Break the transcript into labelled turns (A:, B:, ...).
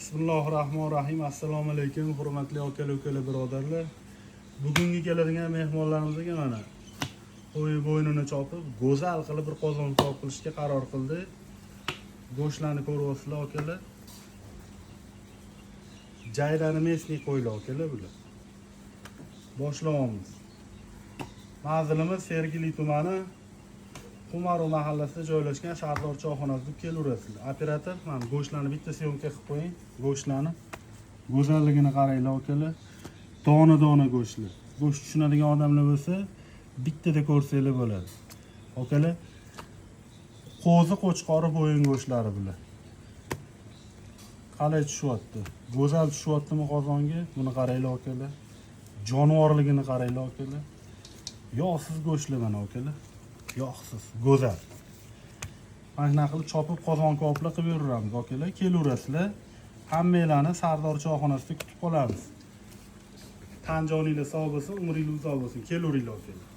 A: Bismillahirrahmanirrahim. Assalomu alaykum, hurmatli aka-ukalar, birodarlar. Bugungi keladigan mehmonlarimizga mana qo'y bo'ynini chopib, go'zal qilib bir qozon kebab qilishga qaror qildi. Go'shtlarni ko'ryapsizlar akalar. Jayrani mesni qo'ylar akalar bular. Boshlaymiz. Manzilimiz Sergeli tumani Qumarov mahallasida joylashgan Sardor choyxonasida kelaverasizlar. Operator, mana go'shtlarni bitta syomka qilib qo'ying. Go'shtlarni go'zalligini qaranglar akalar. Dona go'shtlar. Go'sht tushunadigan odamlar bo'lsa, bittada ko'rsanglar bo'ladi. Akalar, qo'zi qo'chqori bo'yin go'shtlari bular. Qalay tushyapti? Go'zal tushyaptimi qozonga? Buni qaranglar akalar. Jonivorligini qaranglar akalar. Yog'siz go'shtlar mana akalar. Yog'siz, go'zal. Mana qilib chopib qozon kebablar qilib yuraveramiz akalar. Kelaverasizlar. Hammalarni Sardor choyxonasida kutib qolamiz. Tan joningiz sog' bo'lsin, umringiz uzoq bo'lsin. Kelaveringlar akalar.